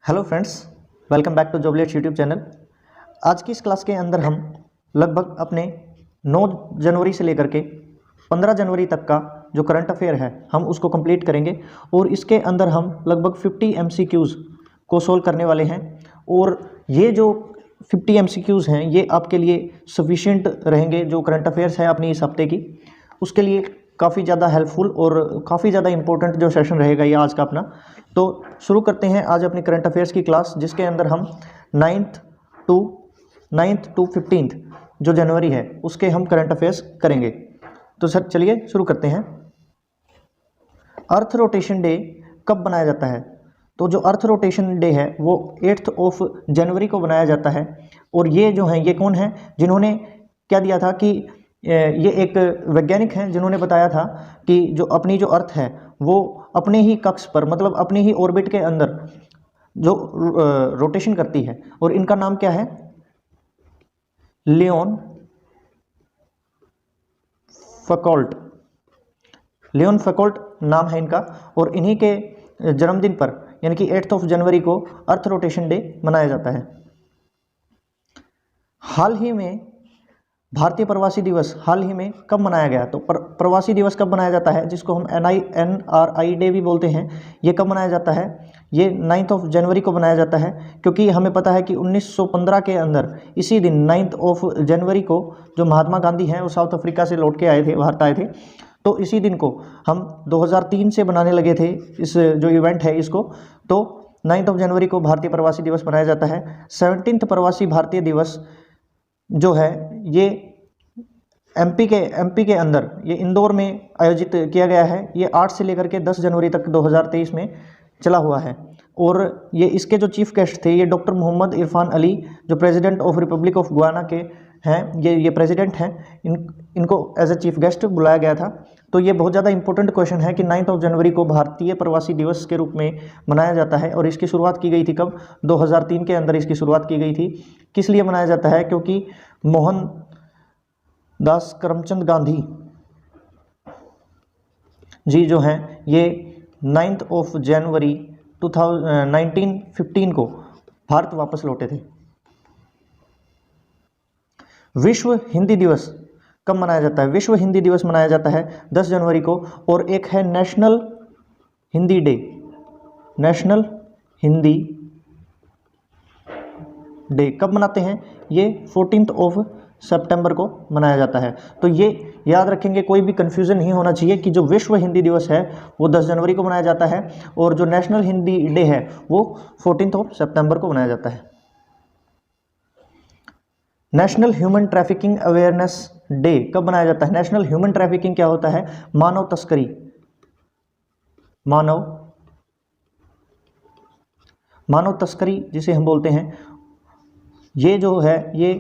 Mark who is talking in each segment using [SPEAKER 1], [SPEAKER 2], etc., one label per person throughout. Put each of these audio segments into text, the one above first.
[SPEAKER 1] Hello friends, welcome back to Joblets YouTube channel. आज की इस क्लास के अंदर हम लगभग अपने 9 जनवरी से लेकर के 15 जनवरी तक का जो करंट अफेयर है हम उसको कंप्लीट करेंगे और इसके अंदर हम लगभग 50 MCQs को सोल्व करने वाले हैं। और ये जो 50 MCQs हैं ये आपके लिए सफिशिएंट रहेंगे। जो करंट अफेयर्स है अपनी इस हफ्ते की, उसके लिए काफ़ी ज़्यादा हेल्पफुल और काफ़ी ज़्यादा इंपॉर्टेंट जो सेशन रहेगा ये आज का अपना। तो शुरू करते हैं आज अपनी करंट अफेयर्स की क्लास, जिसके अंदर हम 9th टू 15th जो जनवरी है उसके हम करंट अफेयर्स करेंगे। तो सर चलिए शुरू करते हैं। अर्थ रोटेशन डे कब बनाया जाता है? तो जो अर्थ रोटेशन डे है वो 8 जनवरी को बनाया जाता है। और ये जो हैं ये कौन है जिन्होंने क्या दिया था कि ये एक वैज्ञानिक हैं जिन्होंने बताया था कि जो अपनी जो अर्थ है वो अपने ही कक्ष पर, मतलब अपने ही ऑर्बिट के अंदर जो रोटेशन करती है। और इनका नाम क्या है? लियोन फकोल्ट। लियोन फकोल्ट नाम है इनका। और इन्हीं के जन्मदिन पर यानी कि 8 जनवरी को अर्थ रोटेशन डे मनाया जाता है। हाल ही में भारतीय प्रवासी दिवस हाल ही में कब मनाया गया? तो प्रवासी दिवस कब मनाया जाता है, जिसको हम NRI डे भी बोलते हैं, ये कब मनाया जाता है? ये 9 जनवरी को मनाया जाता है। क्योंकि हमें पता है कि 1915 के अंदर इसी दिन 9 जनवरी को जो महात्मा गांधी हैं वो साउथ अफ्रीका से लौट के आए थे, भारत आए थे। तो इसी दिन को हम 2003 से बनाने लगे थे इस जो इवेंट है इसको। तो 9 जनवरी को भारतीय प्रवासी दिवस मनाया जाता है। 17th प्रवासी भारतीय दिवस जो है ये एमपी के अंदर ये इंदौर में आयोजित किया गया है। ये 8 से लेकर के 10 जनवरी तक 2023 में चला हुआ है। और ये इसके जो चीफ गेस्ट थे ये डॉक्टर मोहम्मद इरफान अली, जो president of Republic of Guyana के हैं, ये प्रेसिडेंट हैं। इनको एज ए चीफ गेस्ट बुलाया गया था। तो ये बहुत ज़्यादा इंपॉर्टेंट क्वेश्चन है कि 9 जनवरी को भारतीय प्रवासी दिवस के रूप में मनाया जाता है। और इसकी शुरुआत की गई थी कब? 2003 के अंदर इसकी शुरुआत की गई थी। किस लिए मनाया जाता है? क्योंकि मोहनदास करमचंद गांधी जी जो हैं ये 9 जनवरी 1915 को भारत वापस लौटे थे। विश्व हिंदी दिवस कब मनाया जाता है? विश्व हिंदी दिवस मनाया जाता है 10 जनवरी को। और एक है national Hindi day. National Hindi day कब मनाते हैं? ये 14 सितंबर को मनाया जाता है। तो ये याद रखेंगे, कोई भी कन्फ्यूज़न नहीं होना चाहिए कि जो विश्व हिंदी दिवस है वो 10 जनवरी को मनाया जाता है और जो नेशनल हिंदी डे है वो 14 सितंबर को मनाया जाता है। National human trafficking awareness day कब मनाया जाता है? नेशनल ह्यूमन ट्रैफिकिंग क्या होता है? मानव तस्करी। मानव तस्करी जिसे हम बोलते हैं, ये जो है ये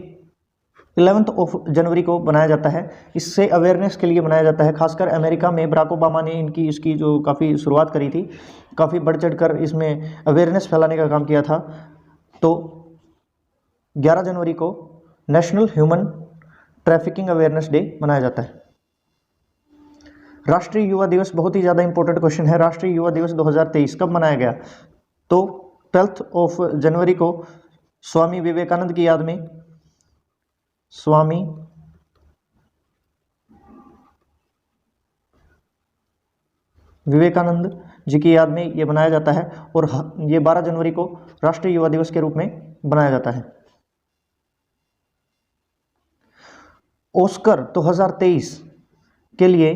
[SPEAKER 1] 11 जनवरी को बनाया जाता है। इससे अवेयरनेस के लिए बनाया जाता है। खासकर अमेरिका में बराक ओबामा ने इसकी जो काफ़ी शुरुआत करी थी, काफ़ी बढ़ चढ़ कर इसमें अवेयरनेस फैलाने का काम किया था। तो 11 जनवरी को national human trafficking awareness day मनाया जाता है। राष्ट्रीय युवा दिवस बहुत ही ज़्यादा इंपॉर्टेंट क्वेश्चन है। राष्ट्रीय युवा दिवस 2023 कब मनाया गया? तो 12 जनवरी को स्वामी विवेकानंद की याद में, स्वामी विवेकानंद जी की याद में ये बनाया जाता है। और ये 12 जनवरी को राष्ट्रीय युवा दिवस के रूप में बनाया जाता है। ऑस्कर 2023 के लिए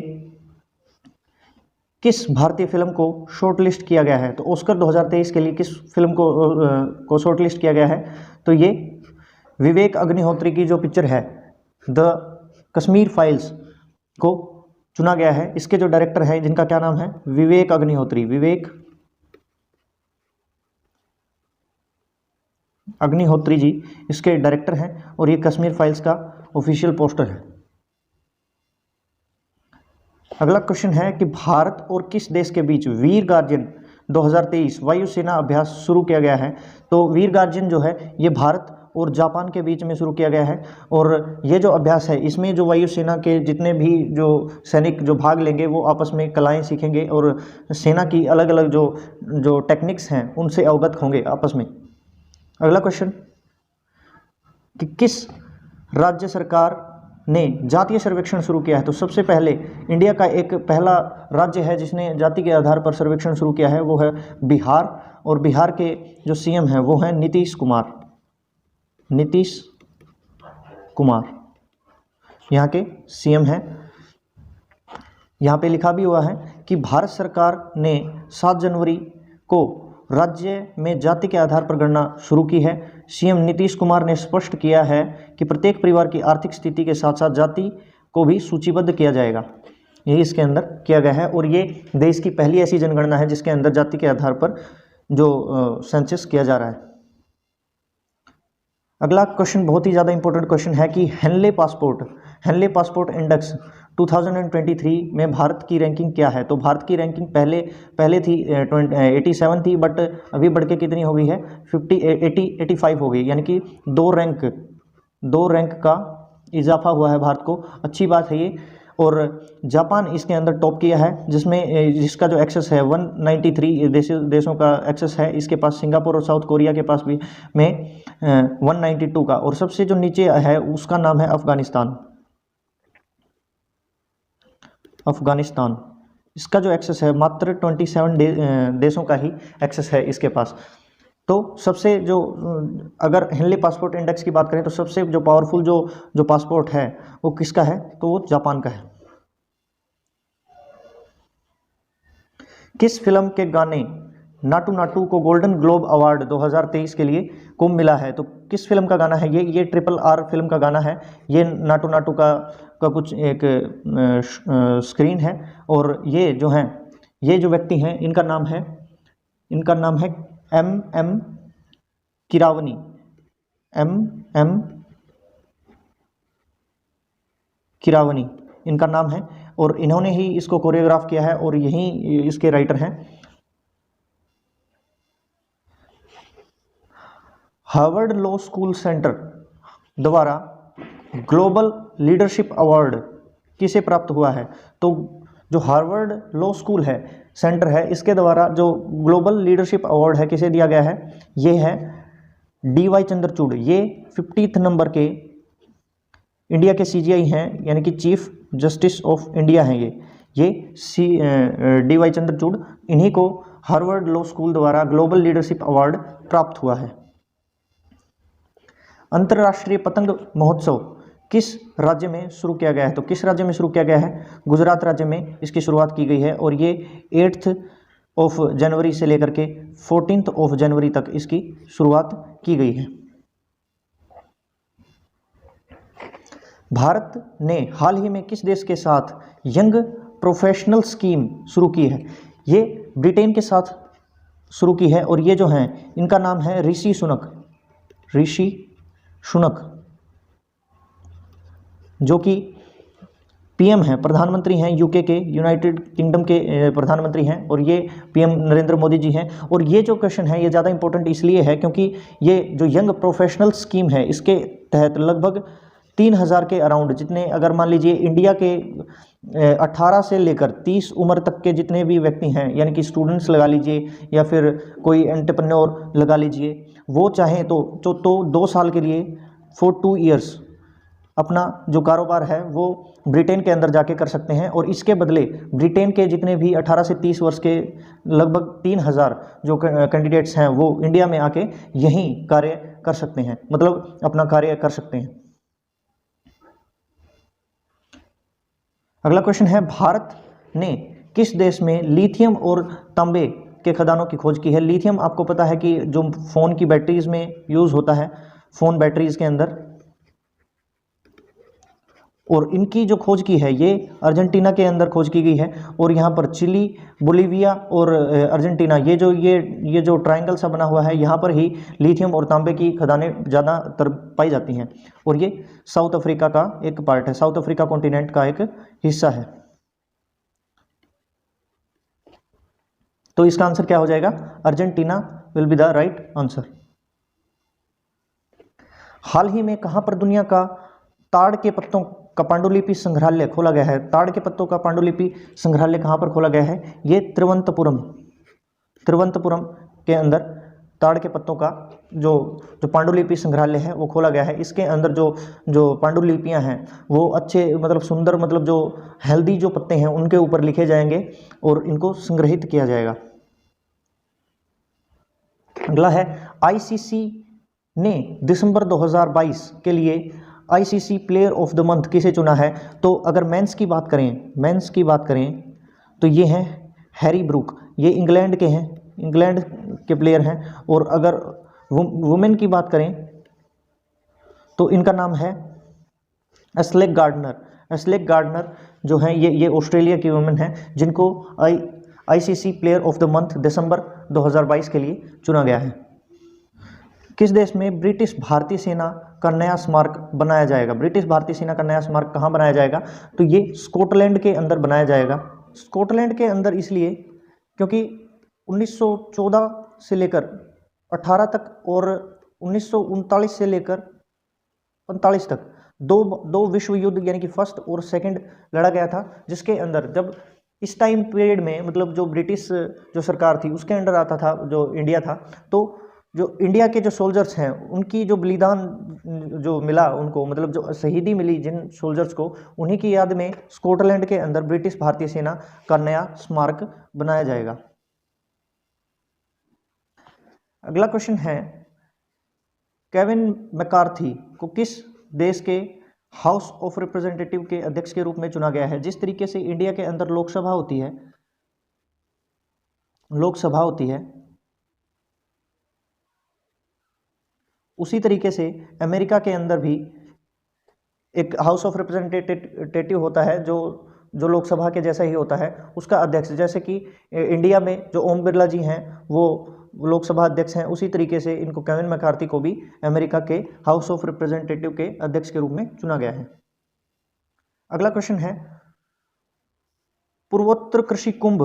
[SPEAKER 1] किस भारतीय फिल्म को शॉर्टलिस्ट किया गया है? तो ऑस्कर 2023 के लिए किस फिल्म को शॉर्टलिस्ट किया गया है? तो ये विवेक अग्निहोत्री की जो पिक्चर है द कश्मीर फाइल्स को चुना गया है। इसके जो डायरेक्टर हैं जिनका क्या नाम है? विवेक अग्निहोत्री। विवेक अग्निहोत्री जी इसके डायरेक्टर हैं और ये कश्मीर फाइल्स का ऑफिशियल पोस्टर है। अगला क्वेश्चन है कि भारत और किस देश के बीच वीर गार्जियन 2023 वायुसेना अभ्यास शुरू किया गया है? तो वीर गार्जियन जो है ये भारत और जापान के बीच में शुरू किया गया है। और ये जो अभ्यास है इसमें जो वायुसेना के जितने भी जो सैनिक जो भाग लेंगे वो आपस में कलाएं सीखेंगे और सेना की अलग अलग जो टेक्निक्स हैं उनसे अवगत होंगे आपस में। अगला क्वेश्चन कि किस राज्य सरकार ने जातीय सर्वेक्षण शुरू किया है? तो सबसे पहले इंडिया का एक पहला राज्य है जिसने जाति के आधार पर सर्वेक्षण शुरू किया है, वो है बिहार। और बिहार के जो सीएम हैं वो हैं नीतीश कुमार। नीतीश कुमार यहाँ के सीएम हैं। यहाँ पे लिखा भी हुआ है कि भारत सरकार ने 7 जनवरी को राज्य में जाति के आधार पर गणना शुरू की है। सीएम नीतीश कुमार ने स्पष्ट किया है कि प्रत्येक परिवार की आर्थिक स्थिति के साथ साथ जाति को भी सूचीबद्ध किया जाएगा। यही इसके अंदर किया गया है और ये देश की पहली ऐसी जनगणना है जिसके अंदर जाति के आधार पर जो सेंसस किया जा रहा है। अगला क्वेश्चन बहुत ही ज़्यादा इंपॉर्टेंट क्वेश्चन है कि हेनले पासपोर्ट इंडेक्स 2023 में भारत की रैंकिंग क्या है? तो भारत की रैंकिंग पहले थी 87 थी, बट अभी बढ़ के कितनी हो गई है? 85 हो गई, यानी कि 2 रैंक का इजाफा हुआ है भारत को। अच्छी बात है ये। और जापान इसके अंदर टॉप किया है जिसका जो एक्सेस है 193 देशों का एक्सेस है। इसके पास सिंगापुर और साउथ कोरिया के पास भी में 192 का। और सबसे जो नीचे है उसका नाम है अफगानिस्तान। इसका जो एक्सेस है मात्र 27 देशों का ही एक्सेस है इसके पास। तो सबसे जो अगर हेनले पासपोर्ट इंडेक्स की बात करें तो सबसे जो पावरफुल जो पासपोर्ट है वो किसका है? तो वो जापान का है। किस फिल्म के गाने नाटू नाटू को गोल्डन ग्लोब अवार्ड 2023 के लिए को मिला है? तो किस फिल्म का गाना है ये RRR फिल्म का गाना है। ये नाटू नाटू का कुछ एक स्क्रीन है। और ये जो व्यक्ति हैं इनका नाम है MM किरावनी। MM किरावनी इनका नाम है और इन्होंने ही इसको कोरियोग्राफ किया है और यही इसके राइटर हैं। हार्वर्ड लॉ स्कूल सेंटर द्वारा ग्लोबल लीडरशिप अवार्ड किसे प्राप्त हुआ है? तो जो हार्वर्ड लॉ स्कूल है सेंटर है इसके द्वारा जो ग्लोबल लीडरशिप अवार्ड है किसे दिया गया है? ये है DY चंद्रचूड़। ये 50th नंबर के इंडिया के CGI हैं, यानी कि चीफ जस्टिस ऑफ इंडिया हैं ये DY चंद्रचूड़। इन्हीं को हार्वर्ड लॉ स्कूल द्वारा ग्लोबल लीडरशिप अवार्ड प्राप्त हुआ है। अंतर्राष्ट्रीय पतंग महोत्सव किस राज्य में शुरू किया गया है? तो किस राज्य में शुरू किया गया है? गुजरात राज्य में इसकी शुरुआत की गई है और ये 8 जनवरी से लेकर के 14 जनवरी तक इसकी शुरुआत की गई है। भारत ने हाल ही में किस देश के साथ यंग प्रोफेशनल स्कीम शुरू की है? ये ब्रिटेन के साथ शुरू की है और ये जो हैं इनका नाम है ऋषि सुनक जो कि PM हैं, प्रधानमंत्री हैं यूके के, यूनाइटेड किंगडम के प्रधानमंत्री हैं और ये PM नरेंद्र मोदी जी हैं। और ये जो क्वेश्चन है ये ज़्यादा इंपॉर्टेंट इसलिए है क्योंकि ये जो यंग प्रोफेशनल स्कीम है इसके तहत लगभग 3000 के अराउंड जितने, अगर मान लीजिए इंडिया के 18 से लेकर 30 उम्र तक के जितने भी व्यक्ति हैं, यानी कि स्टूडेंट्स लगा लीजिए या फिर कोई एंटरप्रेन्योर लगा लीजिए, वो चाहें तो 2 साल के लिए फॉर 2 ईयर्स अपना जो कारोबार है वो ब्रिटेन के अंदर जाके कर सकते हैं। और इसके बदले ब्रिटेन के जितने भी 18 से 30 वर्ष के लगभग 3000 जो कैंडिडेट्स हैं वो इंडिया में आके यहीं कार्य कर सकते हैं, मतलब अपना कार्य कर सकते हैं। अगला क्वेश्चन है, भारत ने किस देश में लिथियम और तांबे के खदानों की खोज की है? लिथियम आपको पता है कि जो फ़ोन की बैटरीज में यूज़ होता है, फ़ोन बैटरीज के अंदर, और इनकी जो खोज की है ये अर्जेंटीना के अंदर खोज की गई है। और यहाँ पर चिली, बोलीविया और अर्जेंटीना ये जो ट्रायंगल सा बना हुआ है यहाँ पर ही लिथियम और तांबे की खदानें ज़्यादातर पाई जाती हैं। और ये साउथ अफ्रीका का एक पार्ट है, साउथ अफ्रीका कॉन्टिनेंट का एक हिस्सा है। तो इसका आंसर क्या हो जाएगा? Argentina will be the right answer. हाल ही में कहाँ पर दुनिया का ताड़ के पत्तों का पांडुलिपि संग्रहालय खोला गया है? ताड़ के पत्तों का पांडुलिपि संग्रहालय कहाँ पर खोला गया है? ये तिरुवनंतपुरम के अंदर ताड़ के पत्तों का जो जो पांडुलिपि संग्रहालय है वो खोला गया है। इसके अंदर जो जो पांडुलिपियां हैं वो अच्छे मतलब सुंदर मतलब जो हेल्दी जो पत्ते हैं उनके ऊपर लिखे जाएंगे और इनको संग्रहित किया जाएगा। अगला है आईसीसी ने दिसंबर 2022 के लिए ICC player of the month किसे चुना है? तो अगर मेंस की बात करें तो ये हैं हैरी ब्रूक, ये इंग्लैंड के प्लेयर हैं। और अगर वुमेन की बात करें तो इनका नाम है एस्लेक गार्डनर जो हैं ये ऑस्ट्रेलिया की वुमेन हैं जिनको ICC player of the month दिसंबर 2022 के लिए चुना गया है। किस देश में ब्रिटिश भारतीय सेना का नया स्मारक बनाया जाएगा? ब्रिटिश भारतीय सेना का नया स्मारक कहाँ बनाया जाएगा? तो ये स्कॉटलैंड के अंदर बनाया जाएगा। स्कॉटलैंड के अंदर इसलिए क्योंकि 1914 से लेकर 18 तक और 1939 से लेकर 45 तक दो विश्व युद्ध यानी कि फर्स्ट और सेकंड लड़ा गया था, जिसके अंदर जब इस टाइम पीरियड में मतलब जो ब्रिटिश जो सरकार थी उसके अंडर आता था जो इंडिया था, तो जो इंडिया के जो सोल्जर्स हैं उनकी जो बलिदान जो मिला उनको मतलब जो शहीदी मिली जिन सोल्जर्स को, उन्हीं की याद में स्कॉटलैंड के अंदर ब्रिटिश भारतीय सेना का नया स्मारक बनाया जाएगा। अगला क्वेश्चन है केविन मैकार्थी को किस देश के हाउस ऑफ रिप्रेजेंटेटिव के अध्यक्ष के रूप में चुना गया है? जिस तरीके से इंडिया के अंदर लोकसभा होती है उसी तरीके से अमेरिका के अंदर भी एक हाउस ऑफ रिप्रेजेंटेटिव होता है जो लोकसभा के जैसा ही होता है, उसका अध्यक्ष। जैसे कि इंडिया में जो ओम बिरला जी हैं वो लोकसभा अध्यक्ष हैं, उसी तरीके से इनको केविन मैकार्थी को भी अमेरिका के हाउस ऑफ रिप्रेजेंटेटिव के अध्यक्ष के रूप में चुना गया है। अगला क्वेश्चन है पूर्वोत्तर कृषि कुंभ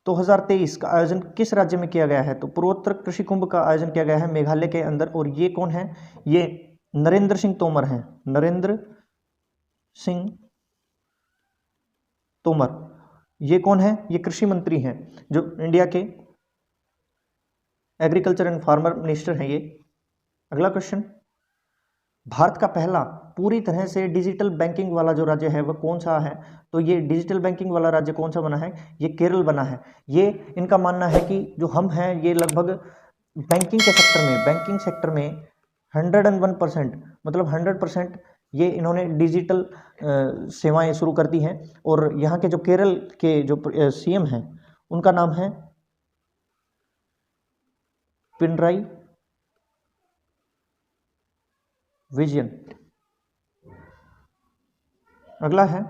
[SPEAKER 1] 2023 का आयोजन किस राज्य में किया गया है? तो पूर्वोत्तर कृषि कुंभ का आयोजन किया गया है मेघालय के अंदर। और ये कौन है? ये नरेंद्र सिंह तोमर हैं, नरेंद्र सिंह तोमर। ये कौन है? ये कृषि मंत्री हैं जो इंडिया के एग्रीकल्चर एंड फार्मर मिनिस्टर हैं ये। अगला क्वेश्चन, भारत का पहला पूरी तरह से डिजिटल बैंकिंग वाला जो राज्य है वह कौन सा है? तो ये डिजिटल बैंकिंग वाला राज्य कौन सा बना है? ये केरल बना है। ये इनका मानना है कि जो हम हैं ये लगभग बैंकिंग सेक्टर में 101% मतलब 100% ये इन्होंने डिजिटल सेवाएं शुरू कर दी हैं। और यहाँ के जो केरल के जो सीएम हैं उनका नाम है पिनराई विजयन। अगला है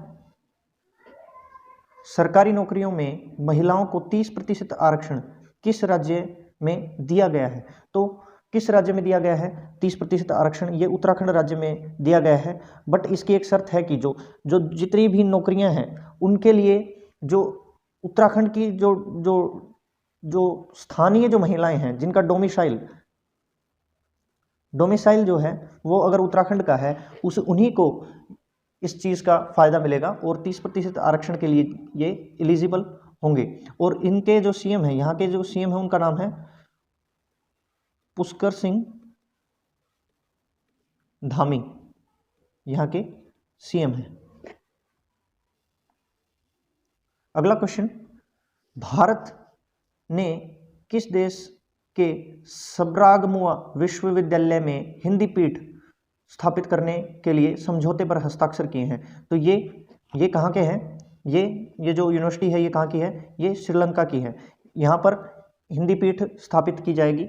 [SPEAKER 1] सरकारी नौकरियों में महिलाओं को 30% आरक्षण किस राज्य में दिया गया है? तो किस राज्य में दिया गया है 30% आरक्षण? ये उत्तराखंड राज्य में दिया गया है। बट इसकी एक शर्त है कि जो जितनी भी नौकरियां हैं उनके लिए जो उत्तराखंड की जो स्थानीय जो महिलाएं हैं जिनका डोमिसाइल जो है वो अगर उत्तराखंड का है उन्हीं को इस चीज़ का फ़ायदा मिलेगा और 30% आरक्षण के लिए ये एलिजिबल होंगे। और इनके जो सीएम हैं, यहाँ के जो सीएम हैं उनका नाम है पुष्कर सिंह धामी, यहाँ के सीएम हैं। अगला क्वेश्चन, भारत ने किस देश के सब्रागमुआ विश्वविद्यालय में हिंदी पीठ स्थापित करने के लिए समझौते पर हस्ताक्षर किए हैं? तो ये कहाँ के हैं? ये जो यूनिवर्सिटी है ये कहाँ की है? ये श्रीलंका की है। यहाँ पर हिंदी पीठ स्थापित की जाएगी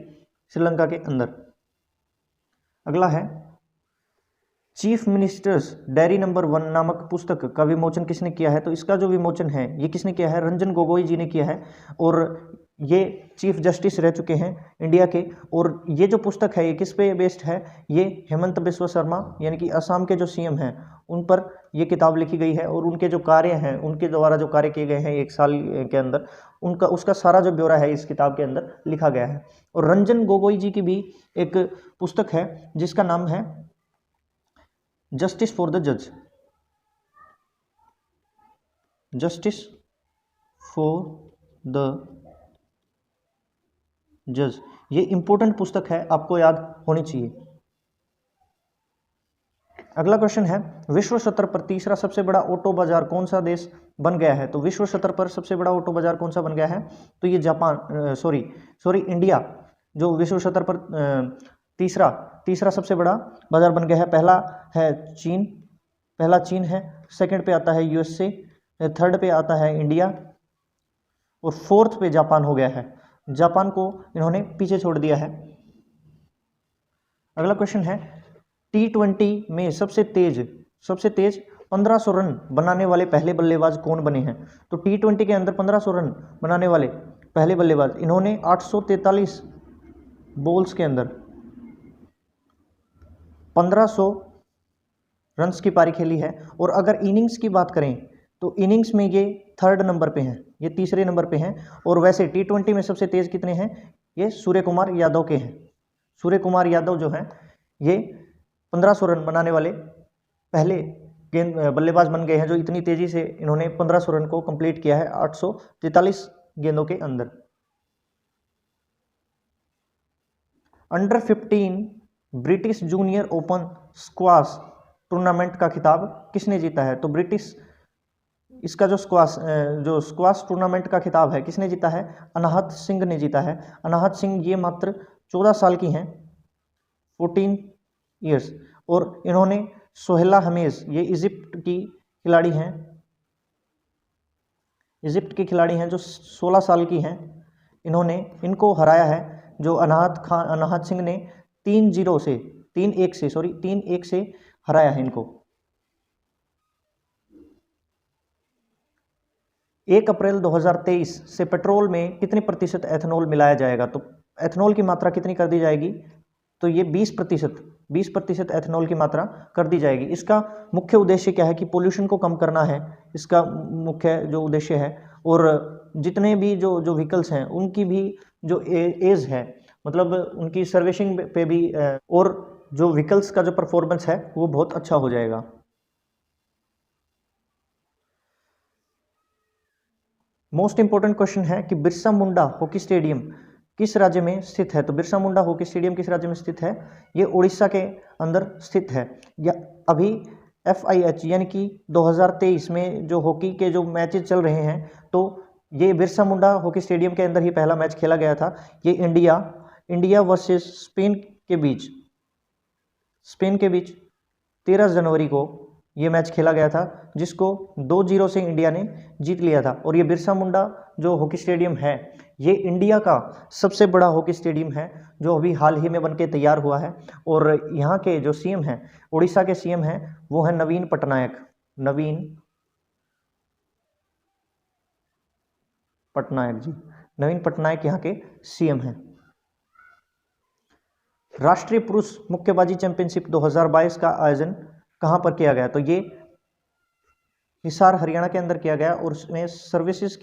[SPEAKER 1] श्रीलंका के अंदर। अगला है चीफ मिनिस्टर्स डायरी नंबर 1 नामक पुस्तक का विमोचन किसने किया है? तो इसका जो विमोचन है ये किसने किया है? रंजन गोगोई जी ने किया है। और ये चीफ जस्टिस रह चुके हैं इंडिया के। और ये जो पुस्तक है ये किस पे बेस्ड है, ये हेमंत बिस्वा शर्मा यानी कि असम के जो सीएम हैं उन पर ये किताब लिखी गई है, और उनके जो कार्य हैं, उनके द्वारा जो कार्य किए गए हैं 1 साल के अंदर, उनका उसका सारा जो ब्यौरा है इस किताब के अंदर लिखा गया है। और रंजन गोगोई जी की भी एक पुस्तक है जिसका नाम है जस्टिस फॉर द जज, जस्टिस फॉर द जज। ये इंपॉर्टेंट पुस्तक है, आपको याद होनी चाहिए। अगला क्वेश्चन है, विश्व स्तर पर तीसरा सबसे बड़ा ऑटो बाजार कौन सा देश बन गया है? तो विश्व स्तर पर सबसे बड़ा ऑटो बाजार कौन सा बन गया है? तो ये जापान, सॉरी इंडिया जो विश्व स्तर पर तीसरा सबसे बड़ा बाजार बन गया है। पहला चीन है, सेकंड पे आता है यूएसए, थर्ड पे आता है इंडिया, और फोर्थ पे जापान हो गया है। जापान को इन्होंने पीछे छोड़ दिया है। अगला क्वेश्चन है, T20 में सबसे तेज 1500 रन बनाने वाले पहले बल्लेबाज कौन बने हैं? तो T20 के अंदर 1500 रन बनाने वाले पहले बल्लेबाज, इन्होंने 843 बॉल्स के अंदर 1500 रन्स की पारी खेली है। और अगर इनिंग्स की बात करें तो इनिंग्स में ये थर्ड नंबर पे हैं, ये तीसरे नंबर पे हैं। और वैसे T20 में सबसे तेज कितने हैं? ये सूर्य कुमार यादव के हैं। सूर्य कुमार यादव जो हैं ये 1500 रन बनाने वाले पहले बल्लेबाज बन गए हैं, जो इतनी तेजी से इन्होंने 1500 रन को कंप्लीट किया है 843 गेंदों के अंदर। Under 15 British junior open squash tournament का खिताब किसने जीता है? तो ब्रिटिश इसका जो स्क्वाश टूर्नामेंट का खिताब है किसने जीता है? अनाहत सिंह ने जीता है। अनाहत सिंह ये मात्र 14 साल की हैं, 14 ईयर्स। और इन्होंने सोहेला हमेश, ये इजिप्ट की खिलाड़ी हैं जो 16 साल की हैं, इनको हराया है। जो अनाहत सिंह ने 3-1 से हराया है इनको। 1 अप्रैल 2023 से पेट्रोल में कितने प्रतिशत एथेनॉल मिलाया जाएगा? तो एथेनॉल की मात्रा कितनी कर दी जाएगी? तो ये 20% एथेनॉल की मात्रा कर दी जाएगी। इसका मुख्य उद्देश्य क्या है कि पोल्यूशन को कम करना है, इसका मुख्य जो उद्देश्य है। और जितने भी जो व्हीकल्स हैं उनकी भी जो एज है, मतलब उनकी सर्विसिंग पे भी, और जो व्हीकल्स का जो परफॉर्मेंस है वो बहुत अच्छा हो जाएगा। मोस्ट इंपॉर्टेंट क्वेश्चन है कि बिरसा मुंडा हॉकी स्टेडियम किस राज्य में स्थित है? तो बिरसा मुंडा हॉकी स्टेडियम किस राज्य में स्थित है? ये उड़ीसा के अंदर स्थित है। या अभी FIH यानी कि 2023 में जो हॉकी के जो मैचेस चल रहे हैं, तो ये बिरसा मुंडा हॉकी स्टेडियम के अंदर ही पहला मैच खेला गया था। ये इंडिया वर्सेस स्पेन के बीच 13 जनवरी को ये मैच खेला गया था, जिसको 2-0 से इंडिया ने जीत लिया था। और ये बिरसा मुंडा जो हॉकी स्टेडियम है ये इंडिया का सबसे बड़ा हॉकी स्टेडियम है, जो अभी हाल ही में बनके तैयार हुआ है। और यहाँ के जो CM हैं, उड़ीसा के CM हैं, वो है नवीन पटनायक जी। नवीन पटनायक यहाँ के CM हैं। राष्ट्रीय पुरुष मुक्केबाजी चैंपियनशिप 2022 का आयोजन कहाँ पर किया गया? तो ये हिसार हरियाणा के अंदर किया गया, और उसमें सर्विसेज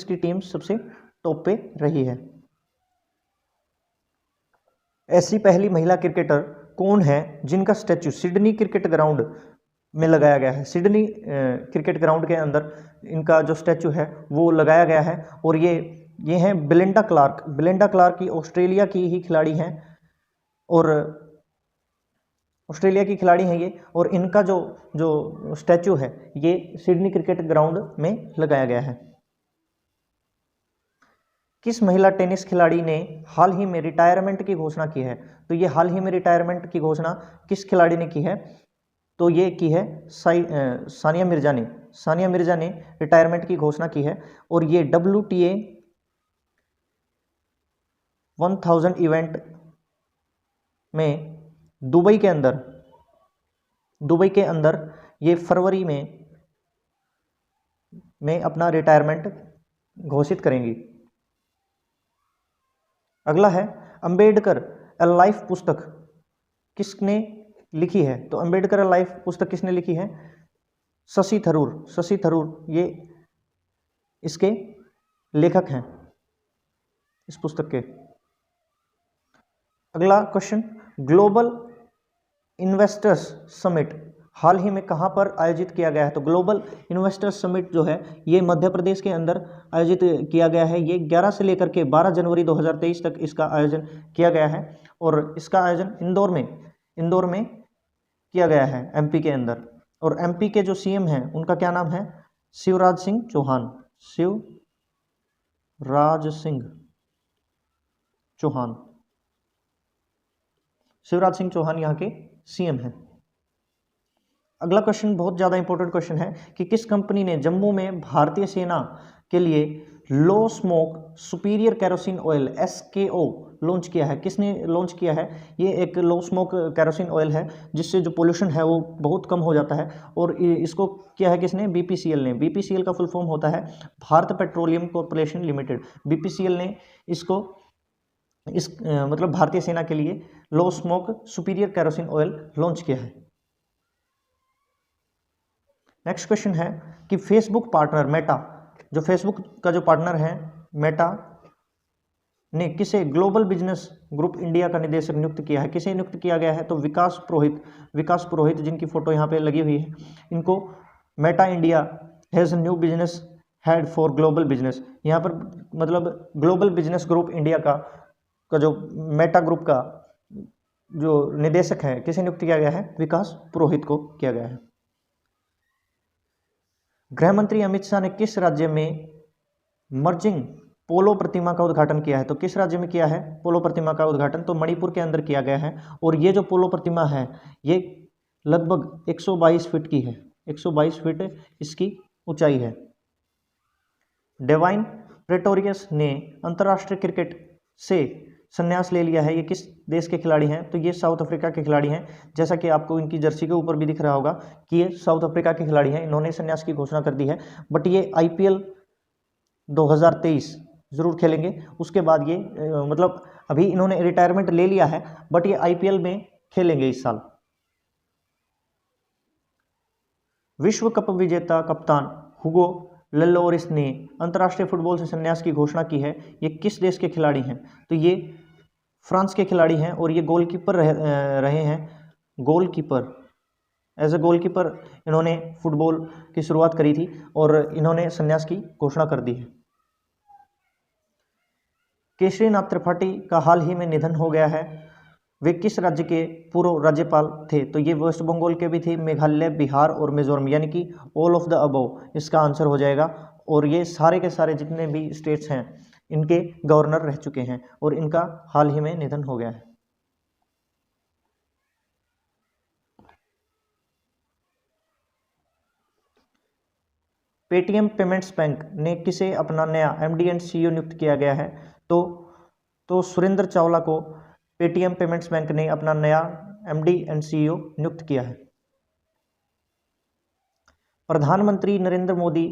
[SPEAKER 1] की टीम सबसे टॉप पे रही है। ऐसी पहली महिला क्रिकेटर कौन है जिनका स्टैचू सिडनी क्रिकेट ग्राउंड में लगाया गया है? सिडनी क्रिकेट ग्राउंड के अंदर इनका जो स्टैचू है वो लगाया गया है। और ये हैं बेलिंडा क्लार्क की ऑस्ट्रेलिया की ही खिलाड़ी हैं, और ऑस्ट्रेलिया की खिलाड़ी हैं ये। और इनका जो स्टैचू है ये सिडनी क्रिकेट ग्राउंड में लगाया गया है। किस महिला टेनिस खिलाड़ी ने हाल ही में रिटायरमेंट की घोषणा की है? तो ये हाल ही में रिटायरमेंट की घोषणा किस खिलाड़ी ने की है? तो ये की है सानिया मिर्जा ने रिटायरमेंट की घोषणा की है। और ये WTA 1000 इवेंट में दुबई के अंदर ये फरवरी में अपना रिटायरमेंट घोषित करेंगी। अगला है अंबेडकर ए लाइफ पुस्तक किसने लिखी है? तो अंबेडकर ए लाइफ पुस्तक किसने लिखी है? शशि थरूर। शशि थरूर ये इसके लेखक हैं, इस पुस्तक के। अगला क्वेश्चन, ग्लोबल इन्वेस्टर्स समिट हाल ही में कहाँ पर आयोजित किया गया है? तो ग्लोबल इन्वेस्टर्स समिट जो है ये मध्य प्रदेश के अंदर आयोजित किया गया है। ये 11 से लेकर के 12 जनवरी 2023 तक इसका आयोजन किया गया है और इसका आयोजन इंदौर में किया गया है, एमपी के अंदर। और एमपी के जो सीएम हैं उनका क्या नाम है? शिवराज सिंह चौहान। शिवराज सिंह चौहान यहाँ के सीएम हैं। अगला क्वेश्चन बहुत ज़्यादा इंपॉर्टेंट क्वेश्चन है कि किस कंपनी ने जम्मू में भारतीय सेना के लिए low smoke superior kerosene oil SKO launch किया है? किसने लॉन्च किया है? ये एक लो स्मोक केरोसिन ऑयल है जिससे जो पोल्यूशन है वो बहुत कम हो जाता है। और इसको किया है किसने? BPCL ने। BPCL का फुल फॉर्म होता है Bharat petroleum corporation limited. BPCL ने इसको मतलब भारतीय सेना के लिए लो स्मोक सुपीरियर केरोसिन ऑयल लॉन्च किया है। नेक्स्ट क्वेश्चन है कि फेसबुक पार्टनर मेटा, जो फेसबुक का जो पार्टनर है मेटा ने किसे ग्लोबल बिजनेस ग्रुप इंडिया का निदेशक नियुक्त किया है? किसे नियुक्त किया गया है? तो विकास पुरोहित जिनकी फोटो यहाँ पे लगी हुई है, इनको Meta India has new business head for global business. यहाँ पर मतलब ग्लोबल बिजनेस ग्रुप इंडिया का जो मेटा ग्रुप का जो निदेशक है किसे नियुक्त किया गया है? विकास पुरोहित को किया गया है। गृह मंत्री अमित शाह ने किस राज्य में मर्जिंग पोलो प्रतिमा का उद्घाटन किया है? तो किस राज्य में किया है पोलो प्रतिमा का उद्घाटन? तो मणिपुर के अंदर किया गया है। और ये जो पोलो प्रतिमा है ये लगभग 122 फीट की है, 122 फीट इसकी ऊंचाई है। डेवाइन प्रेटोरियस ने अंतर्राष्ट्रीय क्रिकेट से संन्यास ले लिया है। ये किस देश के खिलाड़ी हैं? तो ये साउथ अफ्रीका के खिलाड़ी हैं। जैसा कि आपको इनकी जर्सी के ऊपर भी दिख रहा होगा कि ये साउथ अफ्रीका के खिलाड़ी हैं। इन्होंने संन्यास की घोषणा कर दी है, बट ये IPL 2023 जरूर खेलेंगे। उसके बाद ये मतलब अभी इन्होंने रिटायरमेंट ले लिया है, बट ये IPL में खेलेंगे इस साल। विश्व कप विजेता कप्तान हुगो लल्लोरिस ने अंतर्राष्ट्रीय फुटबॉल से संन्यास की घोषणा की है। ये किस देश के खिलाड़ी हैं? तो ये फ्रांस के खिलाड़ी हैं और ये गोलकीपर रहे हैं। एज ए गोलकीपर इन्होंने फुटबॉल की शुरुआत करी थी और इन्होंने संन्यास की घोषणा कर दी है। केशरीनाथ त्रिपाठी का हाल ही में निधन हो गया है। वे किस राज्य के पूर्व राज्यपाल थे? तो ये वेस्ट बंगाल के भी थे, मेघालय, बिहार और मिजोरम, यानी कि ऑल ऑफ द अबव इसका आंसर हो जाएगा। और ये सारे के सारे जितने भी स्टेट्स हैं इनके गवर्नर रह चुके हैं और इनका हाल ही में निधन हो गया है। पेटीएम पेमेंट्स बैंक ने किसे अपना नया MD एंड CEO नियुक्त किया गया है? तो सुरेंद्र चावला को पेटीएम पेमेंट्स बैंक ने अपना नया MD एंड CEO नियुक्त किया है। प्रधानमंत्री नरेंद्र मोदी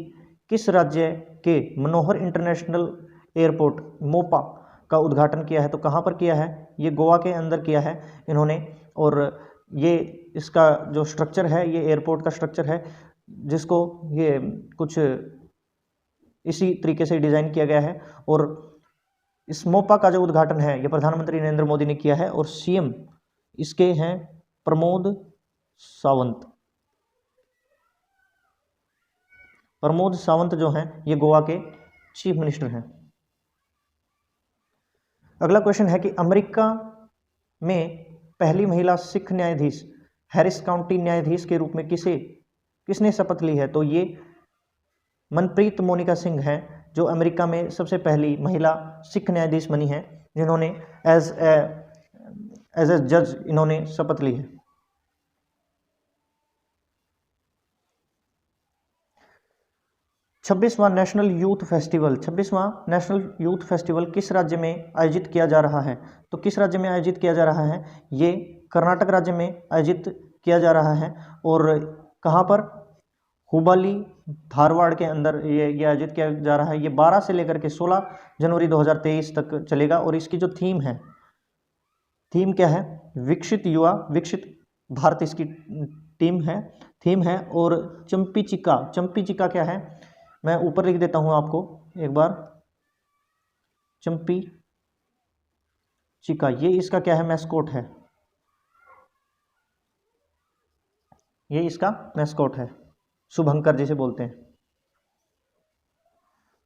[SPEAKER 1] किस राज्य के मनोहर इंटरनेशनल एयरपोर्ट मोपा का उद्घाटन किया है? तो कहाँ पर किया है? ये गोवा के अंदर किया है इन्होंने। और ये इसका जो स्ट्रक्चर है ये एयरपोर्ट का स्ट्रक्चर है जिसको ये कुछ इसी तरीके से डिज़ाइन किया गया है। और इस मोपा का जो उद्घाटन है ये प्रधानमंत्री नरेंद्र मोदी ने किया है और CM इसके हैं प्रमोद सावंत जो हैं ये गोवा के चीफ मिनिस्टर हैं। अगला क्वेश्चन है कि अमेरिका में पहली महिला सिख न्यायाधीश हैरिस काउंटी न्यायाधीश के रूप में किसने शपथ ली है? तो ये मनप्रीत मोनिका सिंह हैं जो अमेरिका में सबसे पहली महिला सिख न्यायाधीश बनी है जिन्होंने एज ए जज इन्होंने शपथ ली है। 26वां नेशनल यूथ फेस्टिवल किस राज्य में आयोजित किया जा रहा है? तो किस राज्य में आयोजित किया जा रहा है? ये कर्नाटक राज्य में आयोजित किया जा रहा है। और कहाँ पर? हुबली धारवाड़ के अंदर ये आयोजित किया जा रहा है। ये 12 से लेकर के 16 जनवरी 2023 तक चलेगा और इसकी जो थीम है, थीम क्या है? विकसित युवा विकसित भारत इसकी थीम है। और चंपी चिका क्या है? मैं ऊपर लिख देता हूं आपको एक बार। चंपी चिका ये इसका क्या है? मैस्कोट है। ये इसका मैस्कोट है, शुभंकर जिसे बोलते हैं।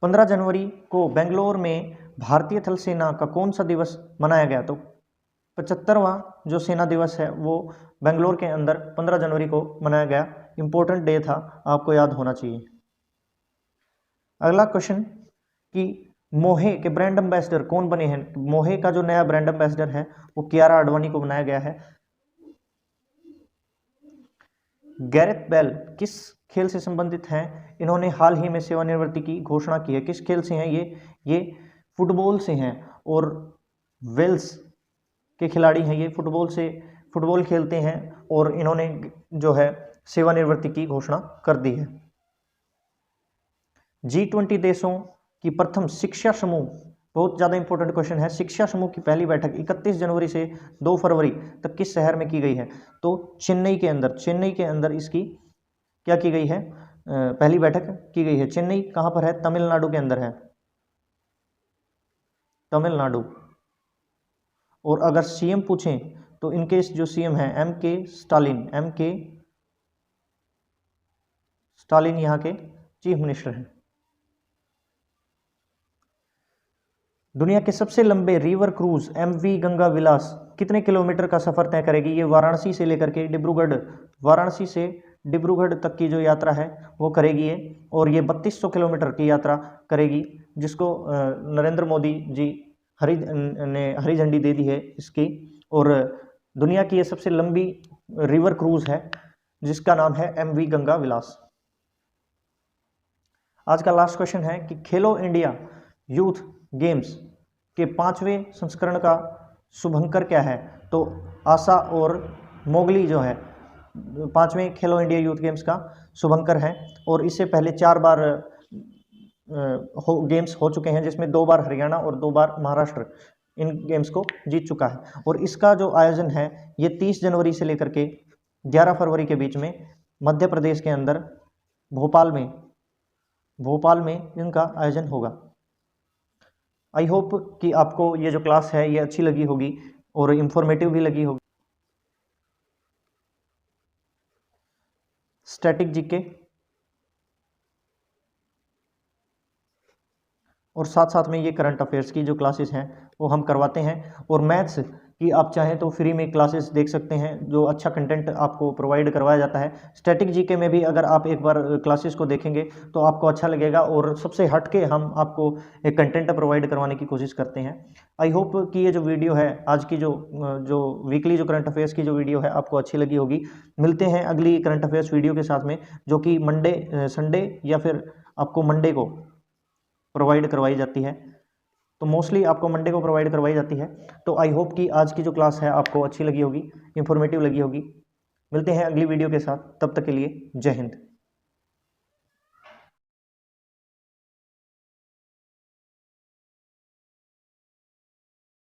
[SPEAKER 1] 15 जनवरी को बेंगलोर में भारतीय थल सेना का कौन सा दिवस मनाया गया? तो 75वां जो सेना दिवस है वो बेंगलोर के अंदर 15 जनवरी को मनाया गया। इंपॉर्टेंट डे था, आपको याद होना चाहिए। अगला क्वेश्चन कि मोहे के ब्रांड एम्बेसडर कौन बने हैं? मोहे का जो नया ब्रांड एम्बेसडर है वो कियारा आडवाणी को बनाया गया है। गैरेथ बेल किस खेल से संबंधित हैं? इन्होंने हाल ही में सेवानिवृत्ति की घोषणा की है। किस खेल से हैं ये फुटबॉल से हैं और वेल्स के खिलाड़ी हैं। ये फुटबॉल खेलते हैं और इन्होंने जो है सेवानिवृत्ति की घोषणा कर दी है। G20 देशों की प्रथम शिक्षा समूह, बहुत ज़्यादा इंपॉर्टेंट क्वेश्चन है। शिक्षा समूह की पहली बैठक 31 जनवरी से 2 फरवरी तक किस शहर में की गई है? तो चेन्नई के अंदर इसकी क्या की गई है? पहली बैठक की गई है। चेन्नई कहाँ पर है? तमिलनाडु के अंदर है, तमिलनाडु। और अगर सीएम पूछें तो इनके जो सीएम है M.K. स्टालिन यहाँ के चीफ मिनिस्टर हैं। दुनिया के सबसे लंबे रिवर क्रूज MV गंगा विलास कितने किलोमीटर का सफर तय करेगी? ये वाराणसी से लेकर के डिब्रूगढ़ तक की जो यात्रा है वो करेगी ये, और ये 3200 किलोमीटर की यात्रा करेगी, जिसको नरेंद्र मोदी जी ने हरी झंडी दे दी है इसकी। और दुनिया की ये सबसे लंबी रिवर क्रूज है जिसका नाम है MV गंगा विलास। आज का लास्ट क्वेश्चन है कि खेलो इंडिया यूथ गेम्स के 5वें संस्करण का शुभंकर क्या है? तो आशा और मोगली जो है 5वें खेलो इंडिया यूथ गेम्स का शुभंकर है। और इससे पहले 4 बार गेम्स हो चुके हैं, जिसमें 2 बार हरियाणा और 2 बार महाराष्ट्र इन गेम्स को जीत चुका है। और इसका जो आयोजन है ये 30 जनवरी से लेकर के 11 फरवरी के बीच में मध्य प्रदेश के अंदर भोपाल में इनका आयोजन होगा। आई होप कि आपको ये जो क्लास है ये अच्छी लगी होगी और इंफॉर्मेटिव भी लगी होगी। स्टैटिक जीके और साथ में ये करंट अफेयर्स की जो क्लासेस हैं वो हम करवाते हैं। और मैथ्स की आप चाहें तो फ्री में क्लासेस देख सकते हैं, जो अच्छा कंटेंट आपको प्रोवाइड करवाया जाता है। स्टैटिक जीके में भी अगर आप एक बार क्लासेस को देखेंगे तो आपको अच्छा लगेगा, और सबसे हटके हम आपको एक कंटेंट प्रोवाइड करवाने की कोशिश करते हैं। आई होप कि ये जो वीडियो है आज की जो वीकली जो करंट अफेयर्स की जो वीडियो है आपको अच्छी लगी होगी। मिलते हैं अगली करंट अफेयर्स वीडियो के साथ में, जो कि संडे या फिर आपको मंडे को प्रोवाइड करवाई जाती है। तो मोस्टली आपको मंडे को प्रोवाइड करवाई जाती है। तो आई होप कि आज की जो क्लास है आपको अच्छी लगी होगी, इंफॉर्मेटिव लगी होगी। मिलते हैं अगली वीडियो के साथ, तब तक के लिए जय हिंद।